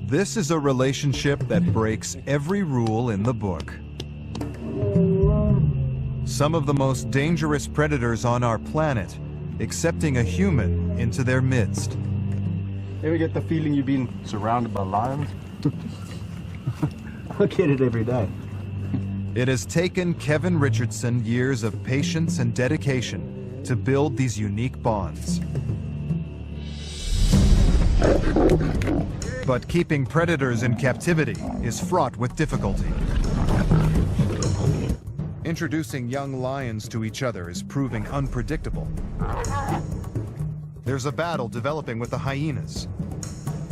This is a relationship that breaks every rule in the book. Some of the most dangerous predators on our planet accepting a human into their midst. Ever get the feeling you've been surrounded by lions? I get it every day. It has taken Kevin Richardson years of patience and dedication to build these unique bonds. But keeping predators in captivity is fraught with difficulty. Introducing young lions to each other is proving unpredictable. There's a battle developing with the hyenas.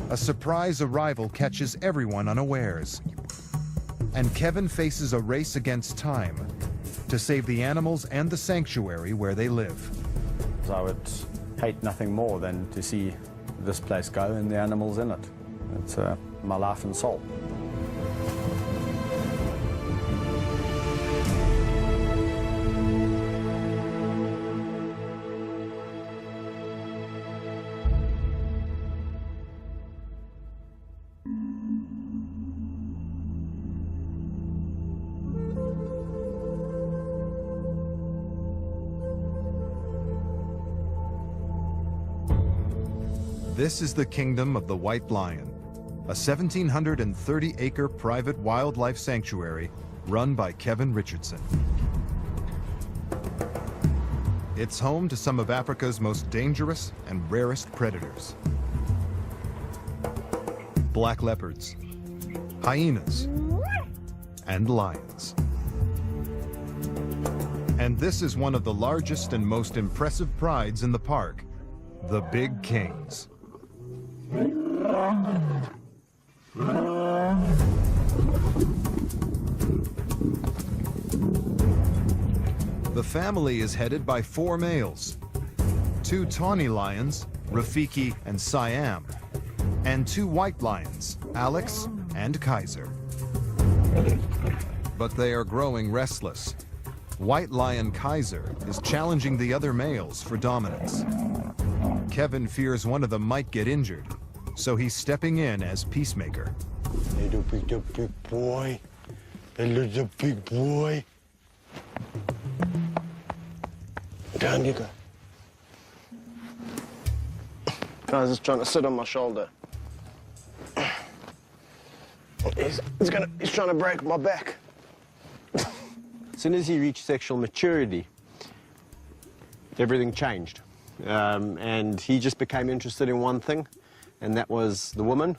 A surprise arrival catches everyone unawares. And Kevin faces a race against time to save the animals and the sanctuary where they live. I would hate nothing more than to see this place go and the animals in it. It's my life and soul. This is the kingdom of the white lion, a 1,730-acre private wildlife sanctuary run by Kevin Richardson. It's home to some of Africa's most dangerous and rarest predators. Black leopards, hyenas, and lions. And this is one of the largest and most impressive prides in the park, the big kings. The family is headed by 4 males, 2 tawny lions, Rafiki and Siam, and 2 white lions, Alex and Kaiser. But they are growing restless. White lion Kaiser is challenging the other males for dominance. Kevin fears one of them might get injured, so he's stepping in as peacemaker. Little big boy. A little big boy. Down you go. Guy's just trying to sit on my shoulder. He's trying to break my back. As soon as he reached sexual maturity, everything changed. And he just became interested in one thing, and that was the woman.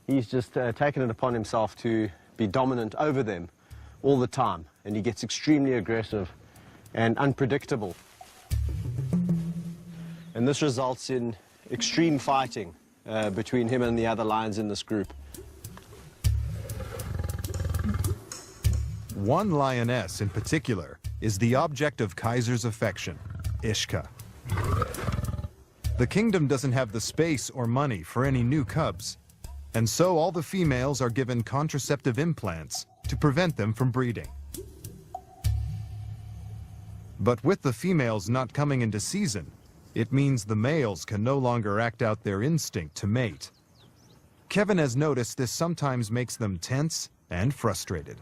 He's just taken it upon himself to be dominant over them all the time, and he gets extremely aggressive and unpredictable. And this results in extreme fighting between him and the other lions in this group. One lioness in particular is the object of Kaiser's affection, Ishka. The kingdom doesn't have the space or money for any new cubs, and so all the females are given contraceptive implants to prevent them from breeding. But with the females not coming into season, it means the males can no longer act out their instinct to mate. Kevin has noticed this sometimes makes them tense and frustrated.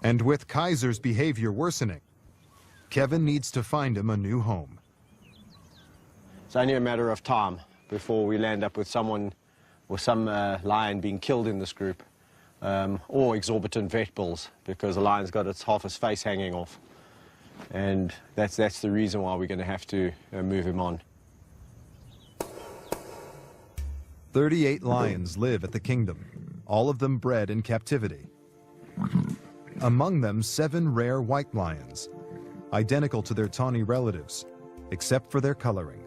And with Kaiser's behavior worsening, Kevin needs to find him a new home. It's only a matter of time before we'll end up with someone or some lion being killed in this group, or exorbitant vet bills, because a lion's got half its face hanging off. And that's the reason why we're going to have to move him on. 38 lions live at the kingdom, all of them bred in captivity. Among them, 7 rare white lions, identical to their tawny relatives, except for their coloring.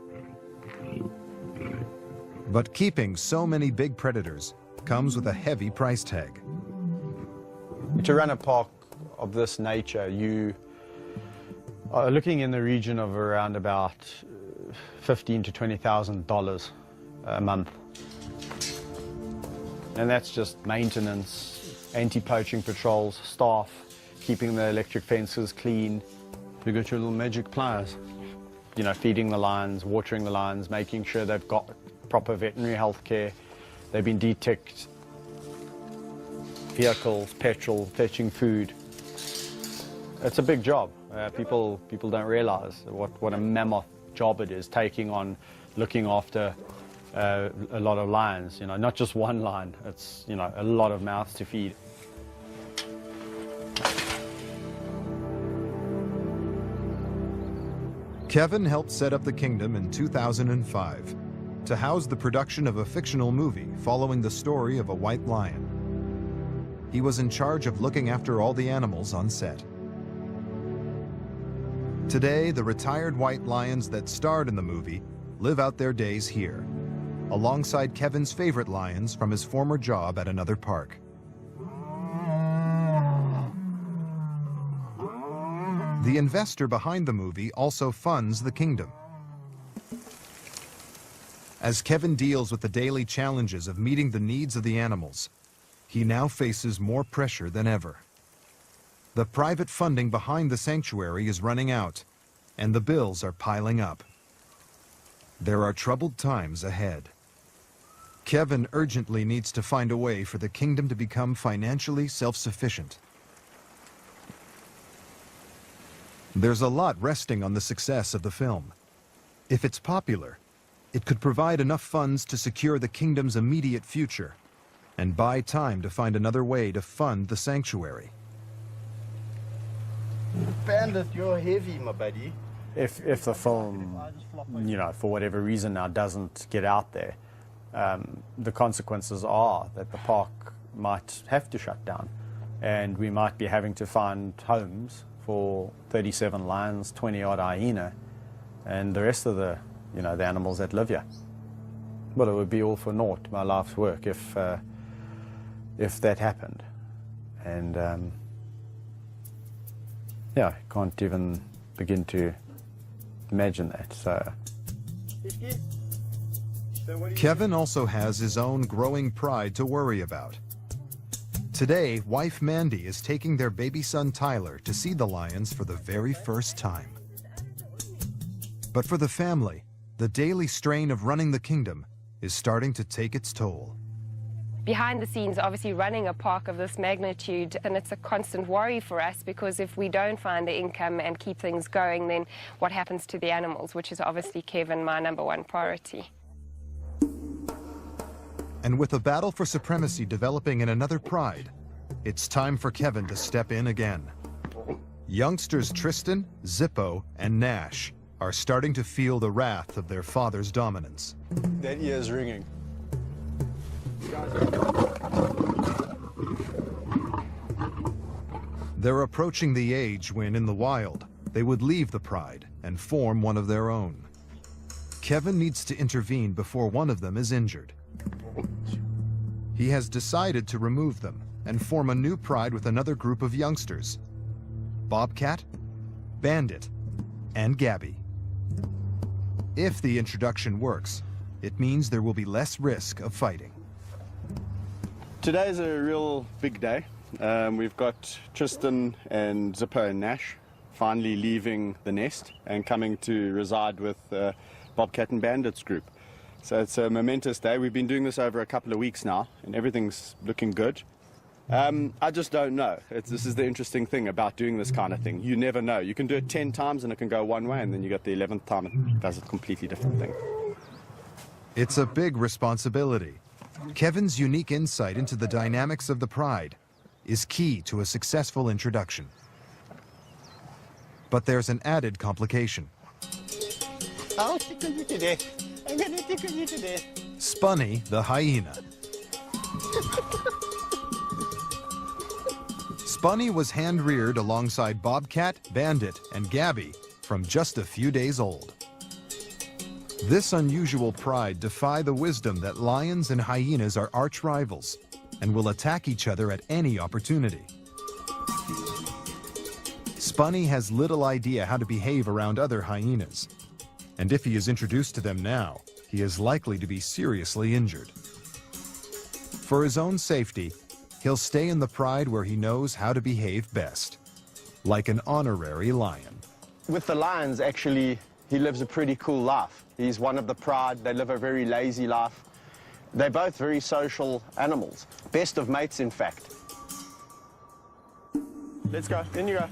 But keeping so many big predators comes with a heavy price tag. To run a park of this nature, you are looking in the region of around about $15,000 to $20,000 a month. And that's just maintenance, anti-poaching patrols, staff, keeping the electric fences clean. You got your little magic pliers. You know, feeding the lions, watering the lions, making sure they've got proper veterinary health care, They've been de-ticked. Vehicles, petrol, fetching food. It's a big job. People don't realize what a mammoth job it is, taking on, looking after a lot of lions, not just one lion. It's, a lot of mouths to feed. Kevin helped set up the kingdom in 2005 to house the production of a fictional movie following the story of a white lion. He was in charge of looking after all the animals on set. Today, the retired white lions that starred in the movie live out their days here, alongside Kevin's favorite lions from his former job at another park. The investor behind the movie also funds the kingdom. As Kevin deals with the daily challenges of meeting the needs of the animals, he now faces more pressure than ever. The private funding behind the sanctuary is running out, and the bills are piling up. There are troubled times ahead. Kevin urgently needs to find a way for the kingdom to become financially self-sufficient. There's a lot resting on the success of the film. If it's popular, it could provide enough funds to secure the kingdom's immediate future and buy time to find another way to fund the sanctuary. Bandit, you're heavy, my buddy. If the film, for whatever reason now doesn't get out there, the consequences are that the park might have to shut down, and we might be having to find homes for 37 lions, 20-odd hyena, and the rest of the animals that live here. Well, it would be all for naught, my life's work, if that happened. And I can't even begin to imagine that. So Kevin also has his own growing pride to worry about. Today, wife Mandy is taking their baby son Tyler to see the lions for the very first time. But for the family, the daily strain of running the kingdom is starting to take its toll. Behind the scenes, obviously running a park of this magnitude, and it's a constant worry for us, because if we don't find the income and keep things going, then what happens to the animals, which is obviously, Kevin, my #1 priority. And with a battle for supremacy developing in another pride, it's time for Kevin to step in again. Youngsters Tristan, Zippo, and Nash are starting to feel the wrath of their father's dominance. that ear is ringing. They're approaching the age when, in the wild, they would leave the pride and form one of their own. Kevin needs to intervene before one of them is injured. He has decided to remove them and form a new pride with another group of youngsters: Bobcat, Bandit, and Gabby. If the introduction works, it means there will be less risk of fighting. Today's a real big day. We've got Tristan and Zippo and Nash finally leaving the nest and coming to reside with Bobcat and Bandit's group. So it's a momentous day. We've been doing this over a couple of weeks now, and everything's looking good. I just don't know. This is the interesting thing about doing this kind of thing. You never know. You can do it 10 times and it can go one way, and then you get the 11th time it does a completely different thing. It's a big responsibility. Kevin's unique insight into the dynamics of the pride is key to a successful introduction. But there's an added complication. I'll tickle you to death. I'm gonna tickle you to death. Spunny, the hyena. Spunny was hand-reared alongside Bobcat, Bandit, and Gabby from just a few days old. This unusual pride defy the wisdom that lions and hyenas are arch rivals and will attack each other at any opportunity. Spunny has little idea how to behave around other hyenas, and if he is introduced to them now, he is likely to be seriously injured. For his own safety, he'll stay in the pride where he knows how to behave best, like an honorary lion. With the lions, actually, he lives a pretty cool life. He's one of the pride. They live a very lazy life. They're both very social animals. Best of mates, in fact. Let's go. In you go.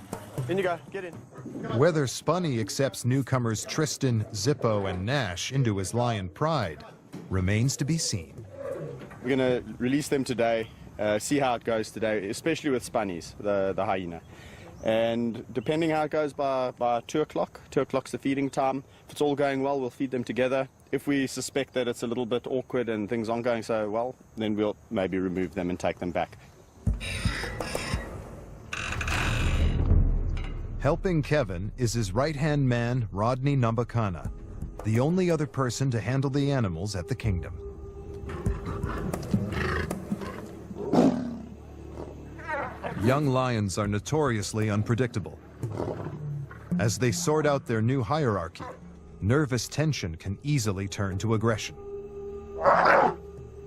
In you go. Get in. Whether Spunny accepts newcomers Tristan, Zippo, and Nash into his lion pride remains to be seen. We're going to release them today, see how it goes today, especially with Spunnies, the hyena. And depending how it goes by 2 o'clock, 2 o'clock's the feeding time. If it's all going well, we'll feed them together. If we suspect that it's a little bit awkward and things aren't going so well, then we'll maybe remove them and take them back. Helping Kevin is his right-hand man, Rodney Nambakana, the only other person to handle the animals at the kingdom. Young lions are notoriously unpredictable. As they sort out their new hierarchy, nervous tension can easily turn to aggression.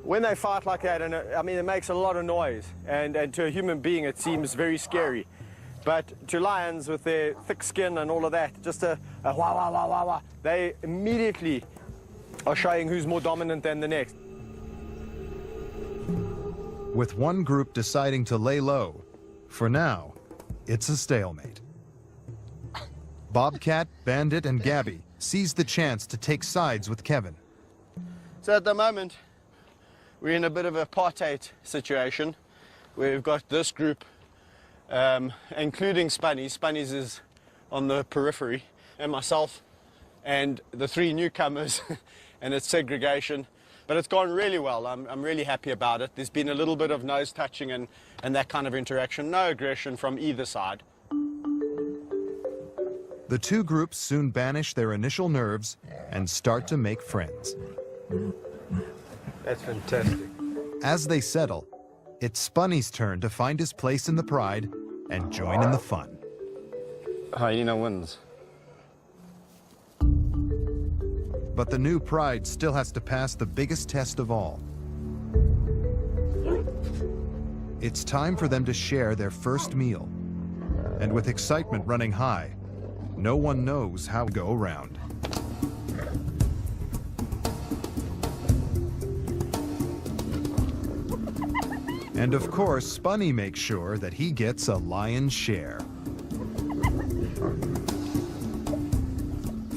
When they fight like that, and I mean, it makes a lot of noise, and to a human being it seems very scary. But to lions with their thick skin and all of that, just a wah, wah, wah, wah, wah, they immediately are showing who's more dominant than the next. With one group deciding to lay low, for now, it's a stalemate. Bobcat, Bandit, and Gabby seize the chance to take sides with Kevin. So at the moment, we're in a bit of a apartheid situation where we've got this group, including Spunnies. Spunnies is on the periphery, and myself, and the 3 newcomers, and it's segregation. But it's gone really well. I'm really happy about it. There's been a little bit of nose touching and that kind of interaction. No aggression from either side. The 2 groups soon banish their initial nerves and start to make friends. That's fantastic. As they settle, it's Spunny's turn to find his place in the pride and join in the fun. Hyena wins. But the new pride still has to pass the biggest test of all. It's time for them to share their first meal. And with excitement running high, no one knows how to go around. And of course, Spunny makes sure that he gets a lion's share.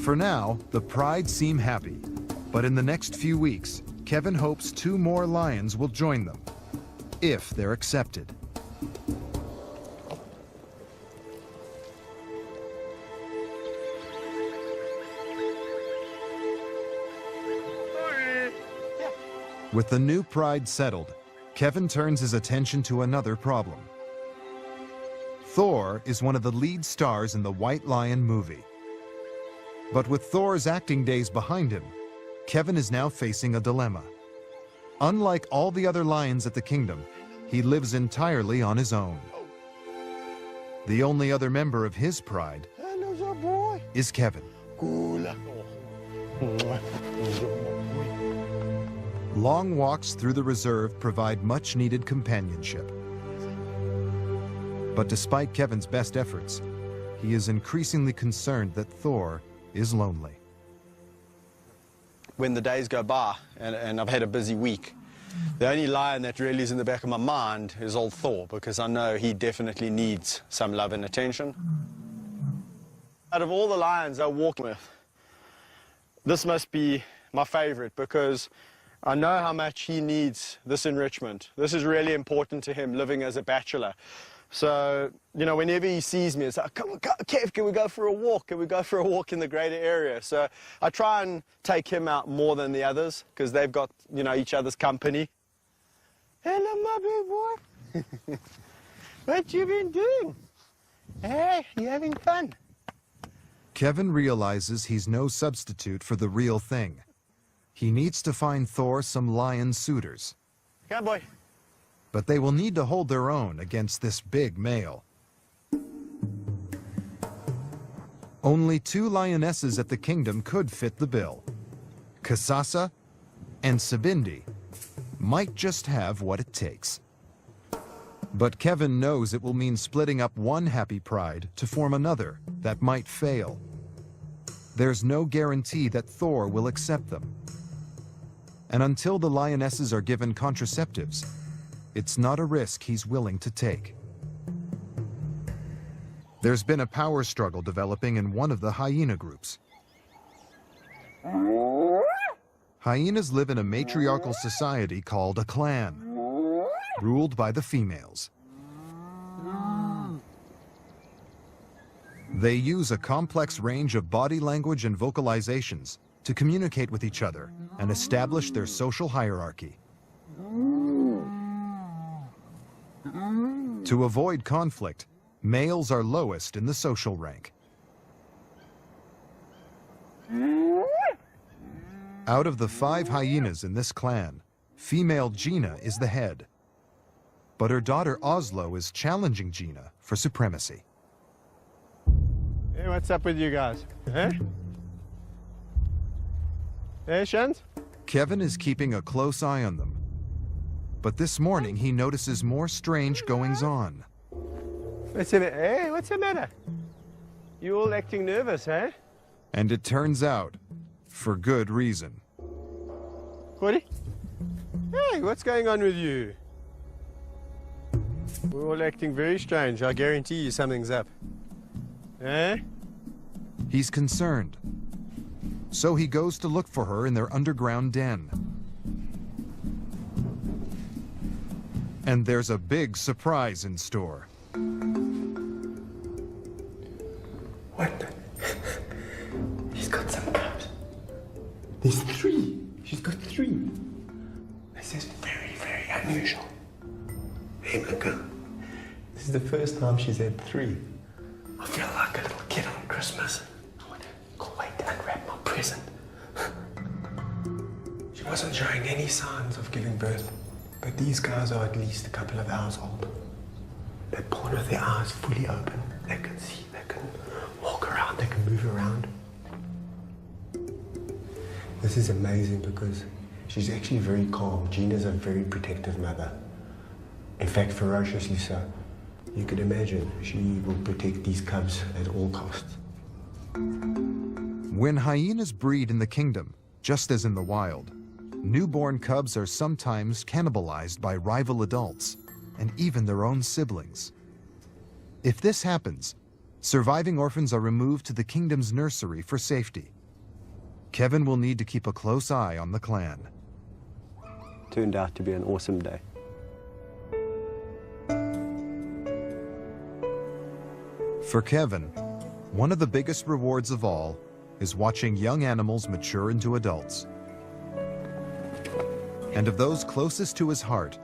For now, the pride seem happy, but in the next few weeks, Kevin hopes 2 more lions will join them, if they're accepted. With the new pride settled, Kevin turns his attention to another problem. Thor is one of the lead stars in the White Lion movie. But with Thor's acting days behind him, Kevin is now facing a dilemma. Unlike all the other lions at the kingdom, he lives entirely on his own. The only other member of his pride is Kevin. Long walks through the reserve provide much-needed companionship. But despite Kevin's best efforts, he is increasingly concerned that Thor is lonely. When the days go by, and I've had a busy week, the only lion that really is in the back of my mind is old Thor, because I know he definitely needs some love and attention. Out of all the lions I walk with, this must be my favorite, because I know how much he needs this enrichment. This is really important to him, living as a bachelor. So, you know, whenever he sees me, it's like, come on, Kev, can we go for a walk? Can we go for a walk in the greater area? So I try and take him out more than the others, because they've got, you know, each other's company. Hello, my big boy. What you been doing? Hey, you having fun? Kevin realizes he's no substitute for the real thing. He needs to find Thor some lion suitors. Come on, boy. But they will need to hold their own against this big male. Only 2 lionesses at the kingdom could fit the bill. Kasasa and Sabindi might just have what it takes. But Kevin knows it will mean splitting up one happy pride to form another that might fail. There's no guarantee that Thor will accept them. And until the lionesses are given contraceptives, it's not a risk he's willing to take. There's been a power struggle developing in one of the hyena groups. Hyenas live in a matriarchal society called a clan, ruled by the females. They use a complex range of body language and vocalizations to communicate with each other and establish their social hierarchy. To avoid conflict, males are lowest in the social rank. Out of the 5 hyenas in this clan, female Gina is the head. But her daughter Oslo is challenging Gina for supremacy. Hey, what's up with you guys? Huh? Hey, Shans? Kevin is keeping a close eye on them. But this morning he notices more strange goings-on. Hey, what's the matter? You all acting nervous, eh? And it turns out, for good reason. Corey? Hey, what's going on with you? We're all acting very strange. I guarantee you something's up. Eh? He's concerned. So he goes to look for her in their underground den. And there's a big surprise in store. What the? She's got some cubs. There's 3. She's got 3. This is very, very unusual. Hey, my girl. This is the first time she's had 3. I feel like a little kid on Christmas. I want to go wait to unwrap my present. She wasn't showing any signs of giving birth, but these guys are at least a couple of hours old. They're born with their eyes fully open. They can see, they can walk around, they can move around. This is amazing because she's actually very calm. Gina's a very protective mother. In fact, ferociously so. You could imagine she will protect these cubs at all costs. When hyenas breed in the kingdom, just as in the wild, newborn cubs are sometimes cannibalized by rival adults and even their own siblings. If this happens, surviving orphans are removed to the kingdom's nursery for safety. Kevin will need to keep a close eye on the clan. Turned out to be an awesome day. For Kevin, one of the biggest rewards of all is watching young animals mature into adults. And of those closest to his heart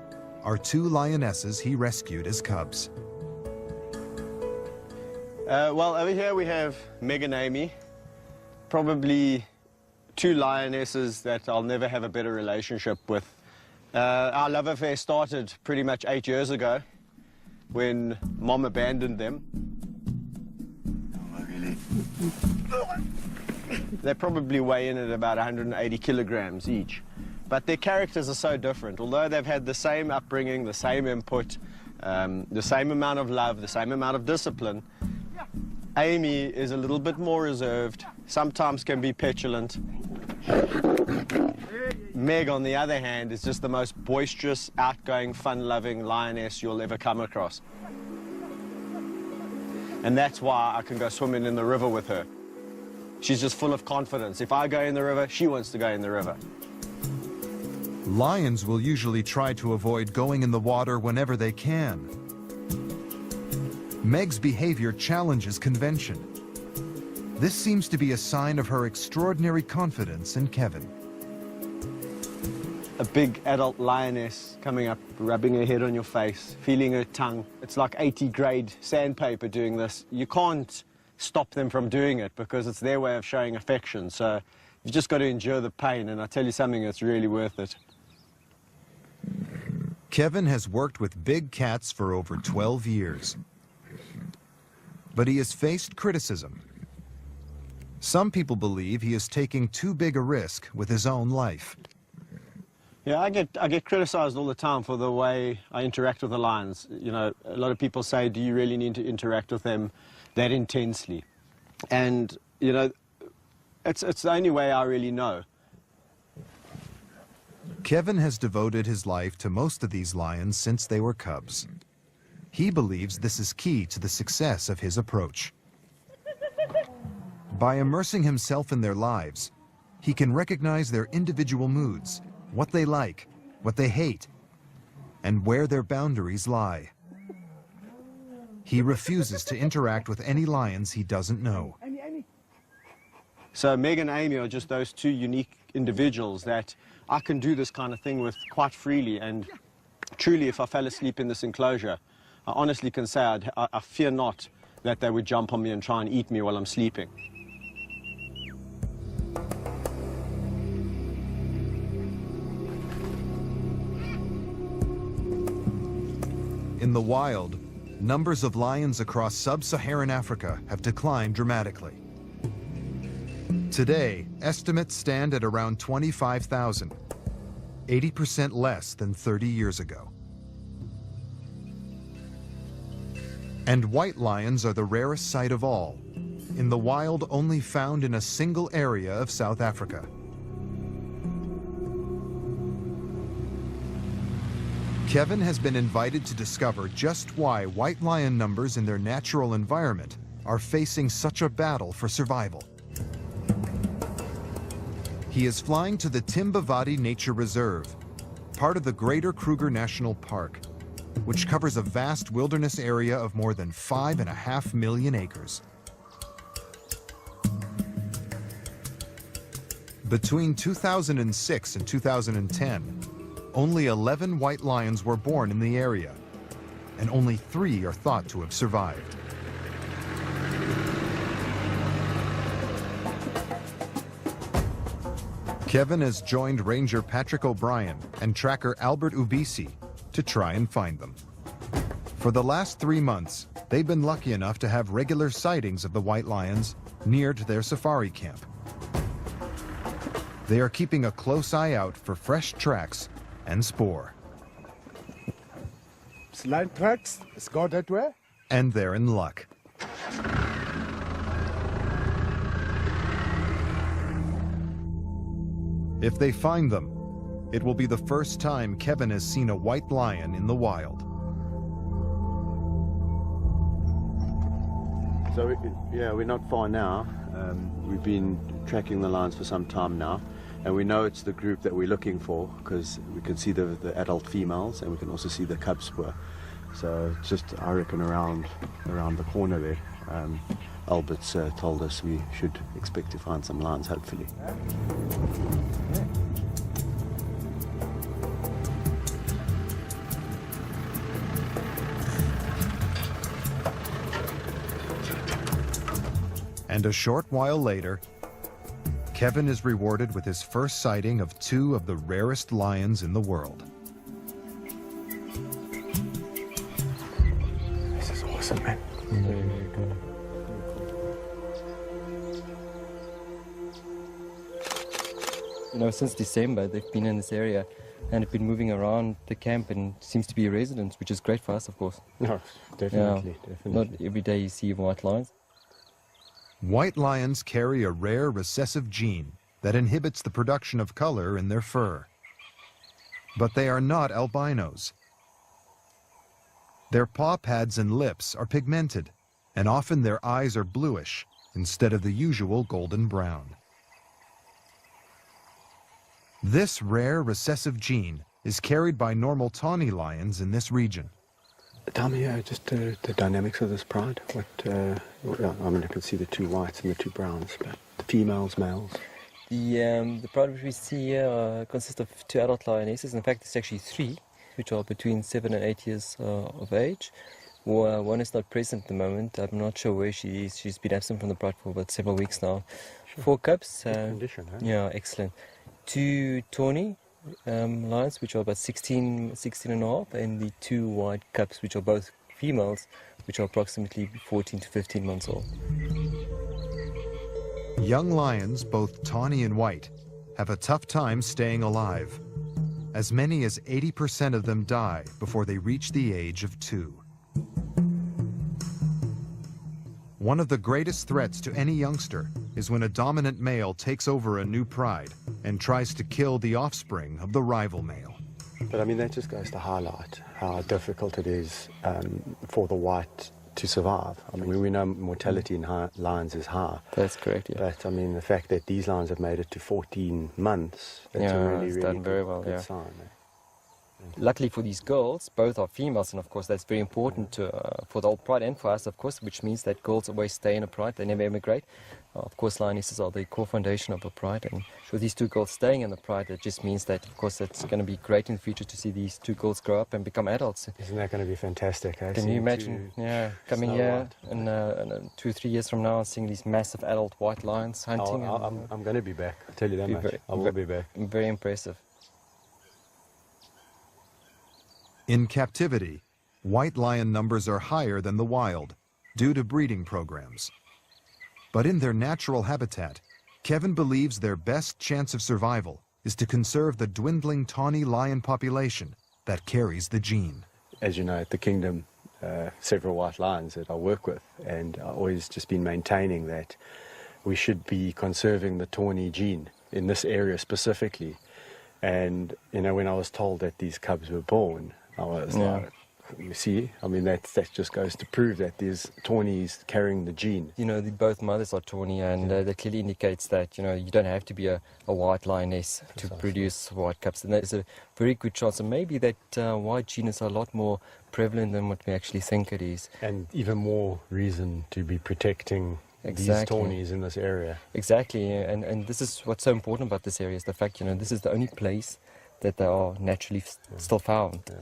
are 2 lionesses he rescued as cubs. Well, over here we have Meg and Amy. Probably 2 lionesses that I'll never have a better relationship with. Our love affair started pretty much 8 years ago when Mom abandoned them. They probably weigh in at about 180 kilograms each. But their characters are so different. Although they've had the same upbringing, the same input, the same amount of love, the same amount of discipline, Amy is a little bit more reserved, sometimes can be petulant. Meg, on the other hand, is just the most boisterous, outgoing, fun-loving lioness you'll ever come across. And that's why I can go swimming in the river with her. She's just full of confidence. If I go in the river, she wants to go in the river. Lions will usually try to avoid going in the water whenever they can. Meg's behavior challenges convention. This seems to be a sign of her extraordinary confidence in Kevin. A big adult lioness coming up, rubbing her head on your face, feeling her tongue. It's like 80-grade sandpaper doing this. You can't stop them from doing it because it's their way of showing affection. So you've just got to endure the pain, and I tell you something, it's really worth it. Kevin has worked with big cats for over 12 years. But he has faced criticism. Some people believe he is taking too big a risk with his own life. Yeah, I get criticized all the time for the way I interact with the lions. You know, a lot of people say, do you really need to interact with them that intensely? And, you know, it's the only way I really know. Kevin has devoted his life to most of these lions since they were cubs. He believes this is key to the success of his approach. By immersing himself in their lives, he can recognize their individual moods, what they like, what they hate, and where their boundaries lie. He refuses to interact with any lions he doesn't know. So Meg and Amy are just those two unique individuals that I can do this kind of thing with quite freely, and truly if I fell asleep in this enclosure, I honestly can say I fear not that they would jump on me and try and eat me while I'm sleeping. In the wild, numbers of lions across sub-Saharan Africa have declined dramatically. Today, estimates stand at around 25,000, 80% less than 30 years ago. And white lions are the rarest sight of all, in the wild only found in a single area of South Africa. Kevin has been invited to discover just why white lion numbers in their natural environment are facing such a battle for survival. He is flying to the Timbavati Nature Reserve, part of the Greater Kruger National Park, which covers a vast wilderness area of more than 5.5 million acres. Between 2006 and 2010, only 11 white lions were born in the area, and only 3 are thought to have survived. Kevin has joined Ranger Patrick O'Brien and tracker Albert Ubisi to try and find them. For the last 3 months, they've been lucky enough to have regular sightings of the white lions near to their safari camp. They are keeping a close eye out for fresh tracks and spoor. Slide tracks, let's go that way. And they're in luck. If they find them, it will be the first time Kevin has seen a white lion in the wild. So yeah, we're not far now. We've been tracking the lions for some time now, and we know it's the group that we're looking for because we can see the adult females and we can also see the cub spoor. So it's just, I reckon, around the corner there. Albert's told us we should expect to find some lions, hopefully. And a short while later, Kevin is rewarded with his first sighting of 2 of the rarest lions in the world. This is awesome, man. You know, since December, they've been in this area and have been moving around the camp and seems to be residents, which is great for us, of course. No, definitely, Yeah, definitely. Not every day you see white lions. White lions carry a rare recessive gene that inhibits the production of color in their fur. But they are not albinos. Their paw pads and lips are pigmented, and often their eyes are bluish instead of the usual golden brown. This rare recessive gene is carried by normal tawny lions in this region. Tell me just the dynamics of this pride. What, I mean, I can see the 2 whites and the 2 browns, but the females, males. The pride which we see here consists of 2 adult lionesses. In fact, it's actually 3, which are between 7 and 8 years of age. One is not present at the moment. I'm not sure where she is. She's been absent from the pride for about several weeks now. Sure. 4 cubs. Good condition, huh? Yeah, excellent. 2 tawny lions, which are about 16 and a half, and the 2 white cubs, which are both females, which are approximately 14 to 15 months old. Young lions, both tawny and white, have a tough time staying alive. As many as 80% of them die before they reach the age of 2. One of the greatest threats to any youngster is when a dominant male takes over a new pride and tries to kill the offspring of the rival male. But I mean, that just goes to highlight how difficult it is for the white to survive. I mean, we know mortality in lions is high. That's correct, yeah. But I mean, the fact that these lions have made it to 14 months, that's a really, it's really done very well, good sign. Luckily for these girls, both are females, and of course that's very important for the old pride and for us, of course, which means that girls always stay in a pride, they never emigrate. Of course, lionesses are the core foundation of a pride, and with these two girls staying in the pride, it just means that, of course, it's going to be great in the future to see these two girls grow up and become adults. Isn't that going to be fantastic? Can you imagine, coming here in 2 or 3 years from now and seeing these massive adult white lions hunting? I'm going to be back, I'll tell you that much. I will be back. Very impressive. In captivity, white lion numbers are higher than the wild due to breeding programs. But in their natural habitat, Kevin believes their best chance of survival is to conserve the dwindling tawny lion population that carries the gene. As you know, at the Kingdom, several white lions that I work with, and I've always just been maintaining that we should be conserving the tawny gene in this area specifically. And, you know, when I was told that these cubs were born, I was like, you see, I mean, that just goes to prove that there's tawnies carrying the gene. You know, both mothers are tawny, and that clearly indicates that, you know, you don't have to be a white lioness to produce white cubs. And there's a very good chance, and maybe that white gene is a lot more prevalent than what we actually think it is. And even more reason to be protecting these tawnies in this area. Exactly, and this is what's so important about this area, is the fact, you know, this is the only place that they are naturally still found. Yeah.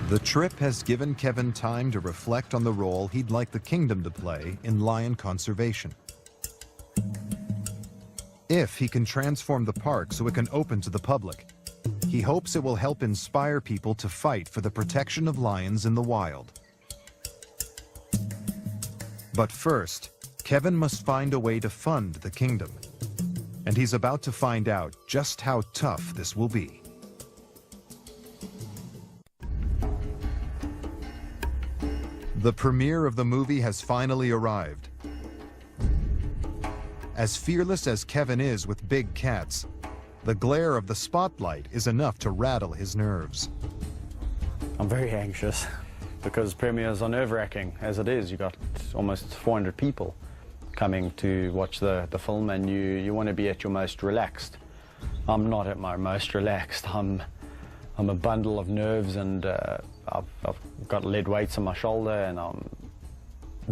The trip has given Kevin time to reflect on the role he'd like the Kingdom to play in lion conservation. If he can transform the park so it can open to the public, he hopes it will help inspire people to fight for the protection of lions in the wild. But first, Kevin must find a way to fund the Kingdom. And he's about to find out just how tough this will be. The premiere of the movie has finally arrived. As fearless as Kevin is with big cats, the glare of the spotlight is enough to rattle his nerves. I'm very anxious because premieres are nerve-wracking. As it is, you've got almost 400 people coming to watch the film, and you want to be at your most relaxed. I'm not at my most relaxed. I'm a bundle of nerves, and I've got lead weights on my shoulder, and I'm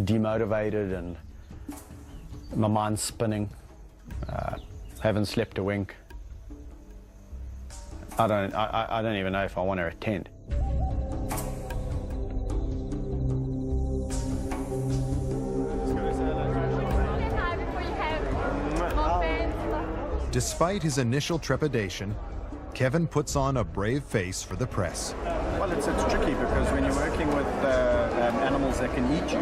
demotivated, and my mind's spinning. Haven't slept a wink. I don't even know if I want to attend. Despite his initial trepidation, Kevin puts on a brave face for the press. Well, it's tricky because when you're working with animals that can eat you...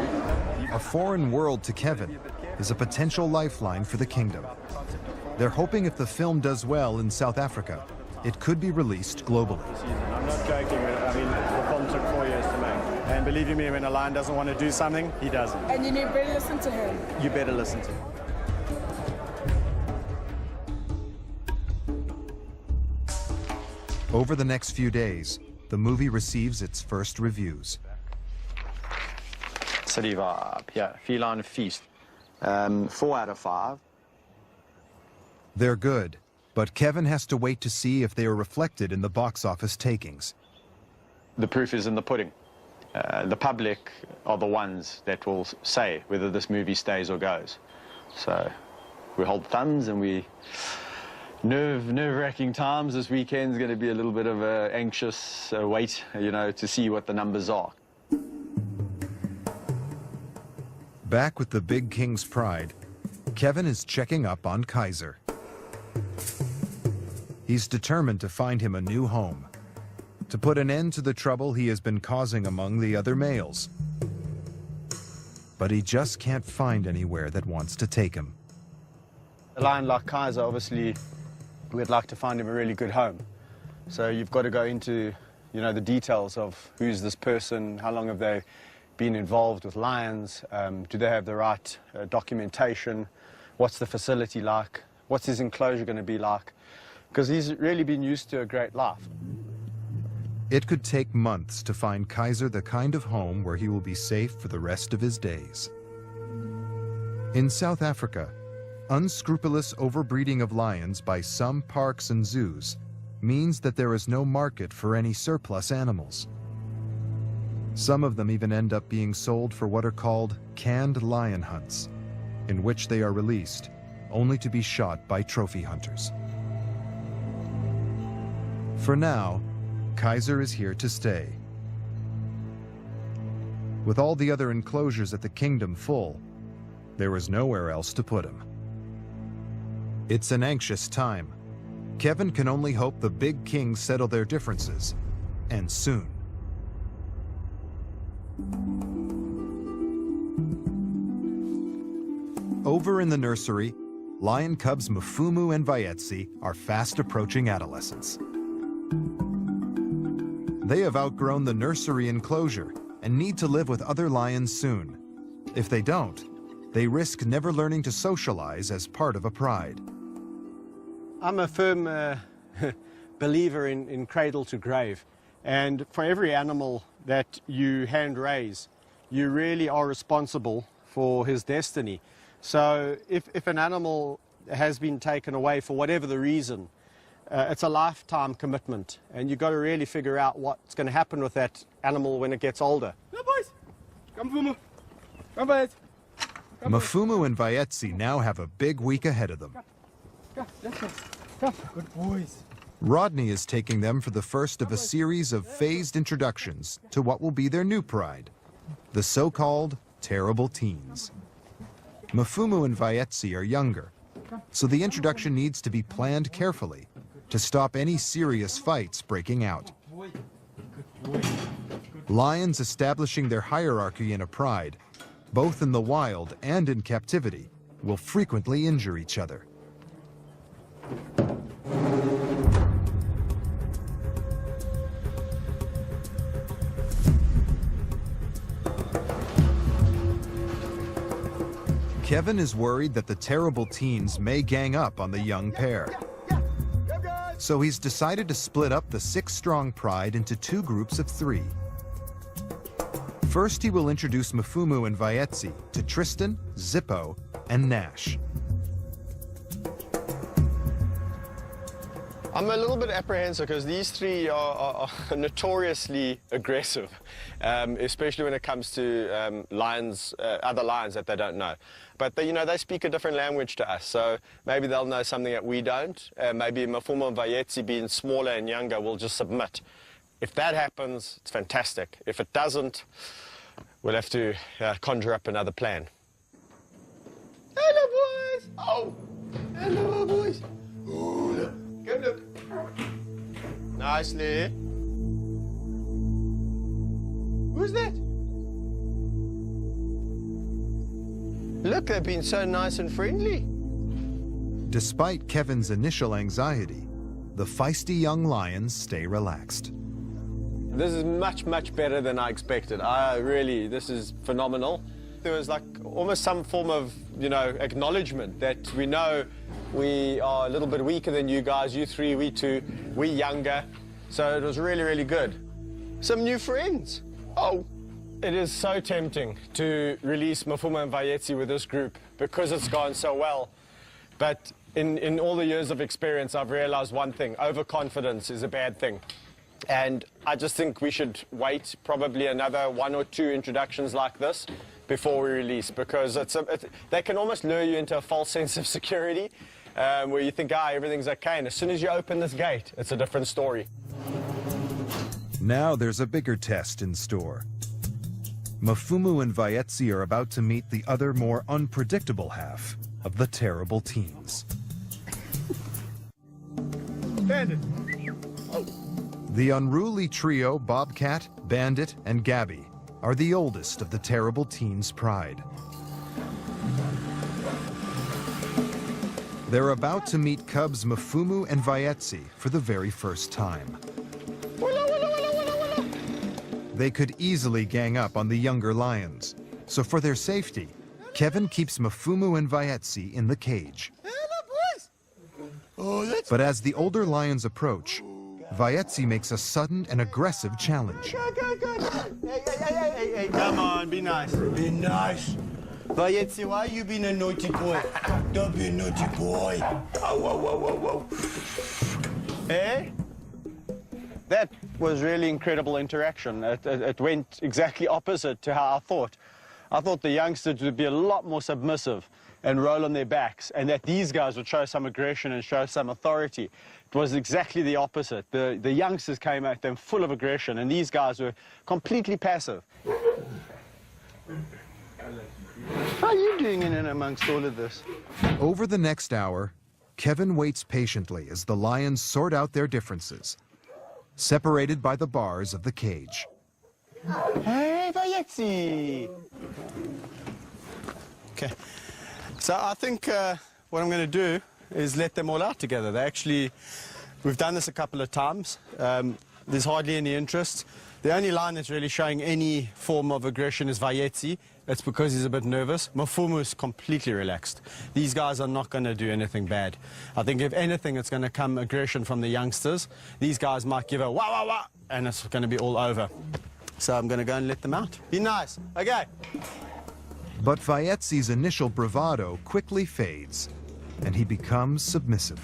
A foreign world to Kevin is a potential lifeline for the Kingdom. They're hoping if the film does well in South Africa, it could be released globally. I'm not joking. I mean, the film took 4 years to make. And believe you me, when a lion doesn't want to do something, he doesn't. And you better listen to him. You better listen to him. Over the next few days, the movie receives its first reviews. City vibe, yeah, feline feast. 4 out of 5. They're good, but Kevin has to wait to see if they are reflected in the box office takings. The proof is in the pudding. The public are the ones that will say whether this movie stays or goes. So we hold thumbs, and we... Nerve-wracking times. This weekend's going to be a little bit of an anxious wait, you know, to see what the numbers are. Back with the Big King's pride, Kevin is checking up on Kaiser. He's determined to find him a new home, to put an end to the trouble he has been causing among the other males. But he just can't find anywhere that wants to take him. A lion like Kaiser, obviously, we'd like to find him a really good home. So you've got to go into, you know, the details of who's this person, how long have they been involved with lions, do they have the right documentation, what's the facility like, What's his enclosure going to be like? Because he's really been used to a great life. It could take months to find Kaiser the kind of home where he will be safe for the rest of his days. In South Africa, unscrupulous overbreeding of lions by some parks and zoos means that there is no market for any surplus animals. Some of them even end up being sold for what are called canned lion hunts, in which they are released only to be shot by trophy hunters. For now, Kaiser is here to stay. With all the other enclosures at the kingdom full, there is nowhere else to put him. It's an anxious time. Kevin can only hope the big kings settle their differences, and soon. Over in the nursery, lion cubs Mafumu and Vayetsi are fast approaching adolescence. They have outgrown the nursery enclosure and need to live with other lions soon. If they don't, they risk never learning to socialize as part of a pride. I'm a firm believer in cradle to grave. And for every animal that you hand raise, you really are responsible for his destiny. So if an animal has been taken away for whatever the reason, it's a lifetime commitment. And you've got to really figure out what's going to happen with that animal when it gets older. Come, boys. Come, Fumu. Come, boys. Mafumu and Vayetsi now have a big week ahead of them. Come, let's go. Come, good boys. Rodney is taking them for the first of a series of phased introductions to what will be their new pride, the so-called terrible teens. Mafumu and Vayetsi are younger, so the introduction needs to be planned carefully to stop any serious fights breaking out. Lions establishing their hierarchy in a pride, both in the wild and in captivity, will frequently injure each other. Kevin is worried that the terrible teens may gang up on the young pair. So he's decided to split up the 6-strong pride into 2 groups of 3. First, he will introduce Mafumu and Vayetsi to Tristan, Zippo, and Nash. I'm a little bit apprehensive because these 3 are notoriously aggressive, especially when it comes to lions, other lions that they don't know. But they speak a different language to us, so maybe they'll know something that we don't. Maybe Mafumu and Vayetsi, being smaller and younger, will just submit. If that happens, it's fantastic. If it doesn't, we'll have to conjure up another plan. Hello, boys. Oh, hello, boys. Oh, look. Come look. Nicely. Who's that? Look, they've been so nice and friendly. Despite Kevin's initial anxiety, the feisty young lions stay relaxed. This is much, much better than I expected. This is phenomenal. There was like almost some form of, acknowledgement that we know we are a little bit weaker than you guys, you 3, we 2, we younger. So it was really, really good. Some new friends. Oh, it is so tempting to release Mafumu and Vayetsi with this group because it's gone so well. But in all the years of experience, I've realized one thing: overconfidence is a bad thing. And I just think we should wait probably another 1 or 2 introductions like this before we release, because they can almost lure you into a false sense of security where you think, everything's okay. And as soon as you open this gate, it's a different story. Now there's a bigger test in store. Mafumu and Vayetsi are about to meet the other, more unpredictable half of the terrible teens. Bandit. The unruly trio, Bobcat, Bandit, and Gabby, are the oldest of the terrible teens' pride. They're about to meet cubs Mafumu and Vayetsi for the very first time. They could easily gang up on the younger lions, so for their safety, Kevin keeps Mafumu and Vayetsi in the cage. Hello, boys. But as the older lions approach, Vaetzi makes a sudden and aggressive challenge. Hey, come on, be nice. Be nice. Vaetzi, why you being a naughty boy? Don't be a naughty boy. Oh, whoa. Eh? That was really incredible interaction. It went exactly opposite to how I thought. I thought the youngsters would be a lot more submissive and roll on their backs, and that these guys would show some aggression and show some authority. It was exactly the opposite. The youngsters came at them full of aggression, and these guys were completely passive. How are you doing in and amongst all of this? Over the next hour, Kevin waits patiently as the lions sort out their differences, separated by the bars of the cage. Hey, Vaetzi! Okay, so I think what I'm going to do is let them all out together. We've done this a couple of times. There's hardly any interest. The only lion that's really showing any form of aggression is Vaetzi. It's because he's a bit nervous. Mafumu is completely relaxed. These guys are not going to do anything bad. I think if anything, it's going to come aggression from the youngsters. These guys might give a wah, wah, wah, and it's going to be all over. So I'm going to go and let them out. Be nice. Okay. But Vaetzi's initial bravado quickly fades, and he becomes submissive.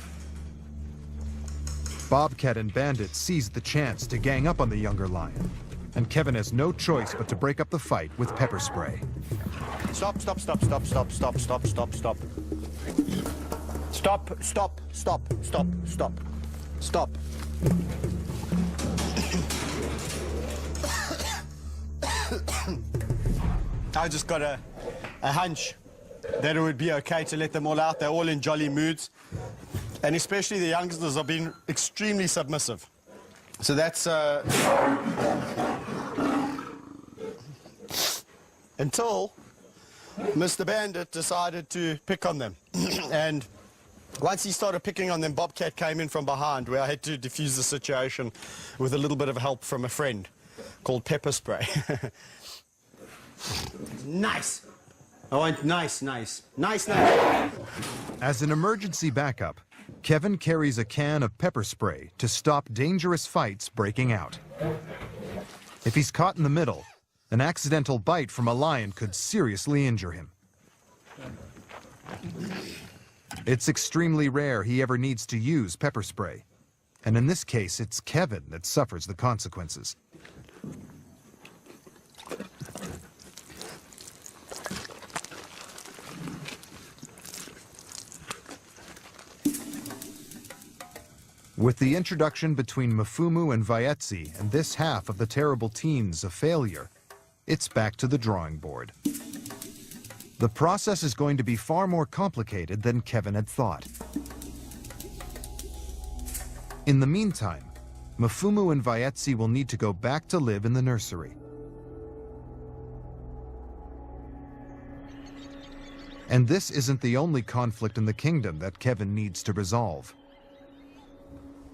Bobcat and Bandit seize the chance to gang up on the younger lion, and Kevin has no choice but to break up the fight with pepper spray. Stop. Stop. I just got a hunch that it would be okay to let them all out. They're all in jolly moods. And especially the youngsters are being extremely submissive. So that's... until Mr. Bandit decided to pick on them. And once he started picking on them, Bobcat came in from behind, where I had to defuse the situation with a little bit of help from a friend called pepper spray. Nice. I want nice. As an emergency backup, Kevin carries a can of pepper spray to stop dangerous fights breaking out. If he's caught in the middle, an accidental bite from a lion could seriously injure him. It's extremely rare he ever needs to use pepper spray, and in this case, it's Kevin that suffers the consequences. With the introduction between Mafumu and Vaetzi and this half of the terrible teens a failure, it's back to the drawing board. The process is going to be far more complicated than Kevin had thought. In the meantime, Mafumu and Vaetzi will need to go back to live in the nursery. And this isn't the only conflict in the kingdom that Kevin needs to resolve.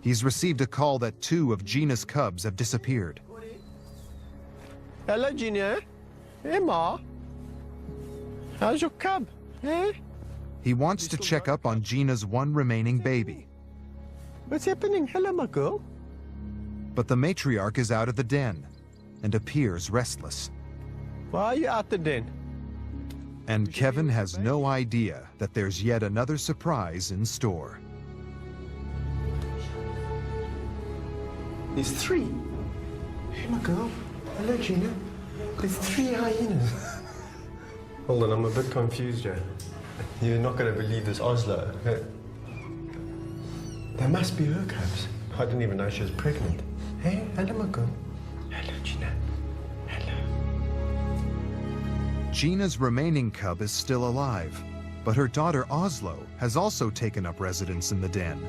He's received a call that 2 of Gina's cubs have disappeared. Hello, Gina. Hey, Ma. How's your cub? Eh? He wants to check up on Gina's one remaining baby. What's happening? Hello, my girl. But the matriarch is out of the den and appears restless. Why are you out the den? And Kevin has no idea that there's yet another surprise in store. There's 3. Hey, my girl. Hello, Gina. There's 3 hyenas. Hold on, I'm a bit confused, Joe. You're not going to believe this, Oslo. That must be her cubs. I didn't even know she was pregnant. Hey, hello, my girl. Hello, Gina. Hello. Gina's remaining cub is still alive, but her daughter Oslo has also taken up residence in the den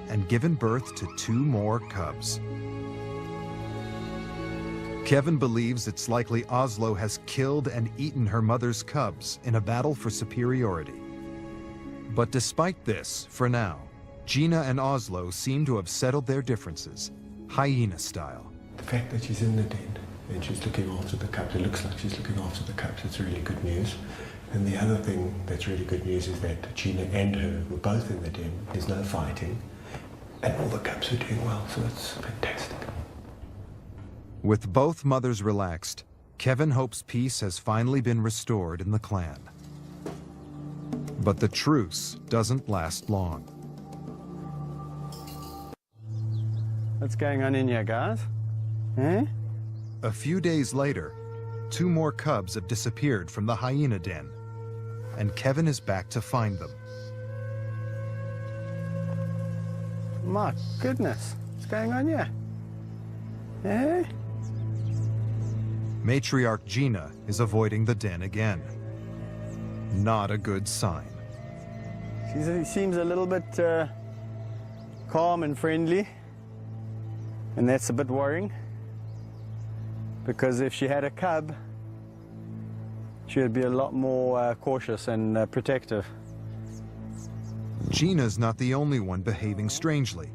and given birth to 2 more cubs. Kevin believes it's likely Oslo has killed and eaten her mother's cubs in a battle for superiority. But despite this, for now, Gina and Oslo seem to have settled their differences, hyena style. The fact that she's in the den and she's looking after the cubs, it looks like she's looking after the cubs, it's really good news. And the other thing that's really good news is that Gina and her were both in the den. There's no fighting, and all the cubs are doing well, so it's fantastic. With both mothers relaxed, Kevin hopes peace has finally been restored in the clan. But the truce doesn't last long. What's going on in here, guys? Eh? A few days later, 2 more cubs have disappeared from the hyena den, and Kevin is back to find them. My goodness, what's going on here? Eh? Matriarch Gina is avoiding the den again. Not a good sign. She seems a little bit calm and friendly, and that's a bit worrying, because if she had a cub, she would be a lot more cautious and protective. Gina's not the only one behaving strangely.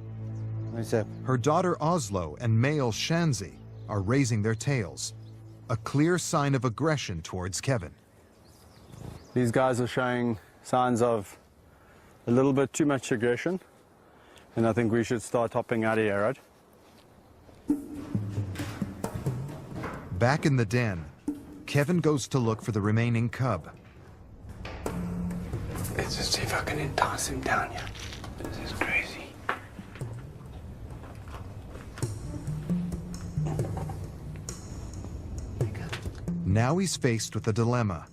What's up? Her daughter Oslo and male Shanzi are raising their tails, a clear sign of aggression towards Kevin. These guys are showing signs of a little bit too much aggression, and I think we should start hopping out of here, right? Back in the den, Kevin goes to look for the remaining cub. Let's just see if I can entice him down here. This is crazy. Now he's faced with a dilemma.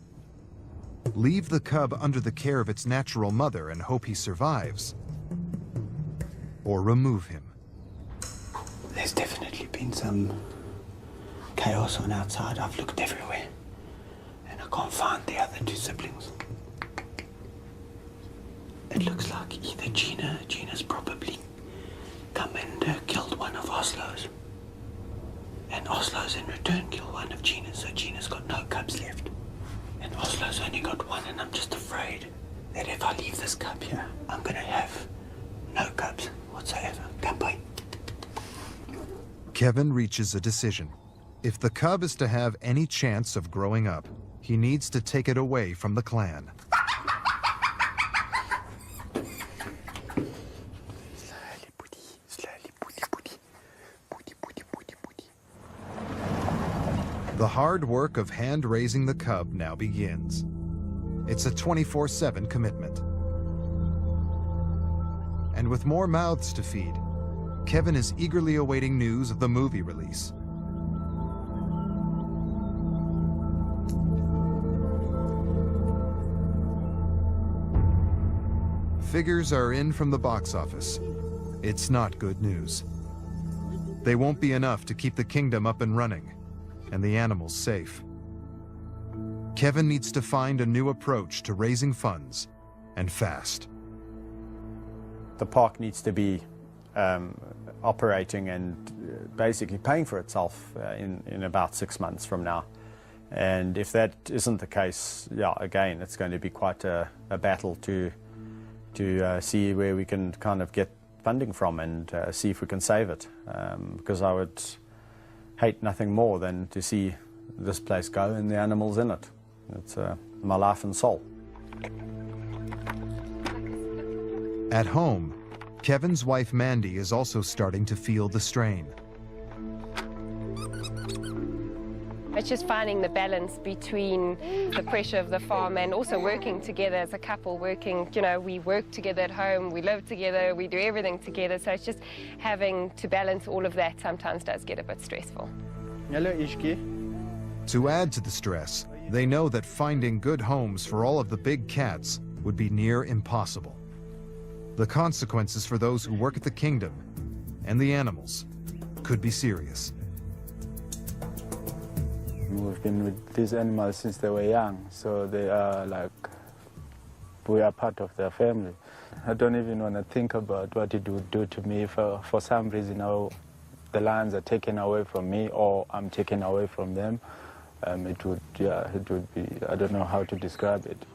Leave the cub under the care of its natural mother and hope he survives, or remove him. There's definitely been some chaos on outside. I've looked everywhere, and I can't find the other 2 siblings. It looks like either Gina's probably come and killed one of Oslo's, and Oslo's in return killed one of Gina's, so Gina's got no cubs left. And Oslo's only got one, and I'm just afraid that if I leave this cub here, I'm gonna have no cubs whatsoever. Goodbye. Kevin reaches a decision. If the cub is to have any chance of growing up, he needs to take it away from the clan. The hard work of hand-raising the cub now begins. It's a 24/7 commitment. And with more mouths to feed, Kevin is eagerly awaiting news of the movie release. Figures are in from the box office. It's not good news. They won't be enough to keep the kingdom up and running, and the animals safe. Kevin needs to find a new approach to raising funds, and fast. The park needs to be operating and basically paying for itself in about 6 months from now. And if that isn't the case, yeah, again, it's going to be quite a battle to see where we can kind of get funding from and see if we can save it. Because I would hate nothing more than to see this place go and the animals in it. It's my life and soul. At home, Kevin's wife Mandy is also starting to feel the strain. It's just finding the balance between the pressure of the farm and also working together as a couple, we work together at home, we live together, we do everything together. So it's just having to balance all of that sometimes does get a bit stressful. Hello, Ishki. To add to the stress, they know that finding good homes for all of the big cats would be near impossible. The consequences for those who work at the kingdom and the animals could be serious. We've been with these animals since they were young, so they are like, we are part of their family. I don't even want to think about what it would do to me if for some reason the lions are taken away from me or I'm taken away from them. It would be, I don't know how to describe it.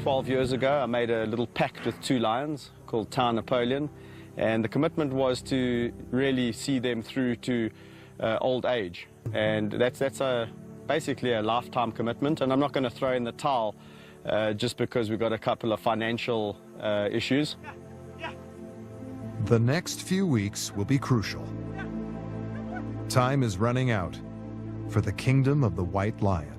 "12 years ago, I made a little pact with 2 lions called Town Napoleon, and the commitment was to really see them through to old age. And that's basically a lifetime commitment, and I'm not going to throw in the towel just because we've got a couple of financial issues. The next few weeks will be crucial. Time is running out for the kingdom of the white lion.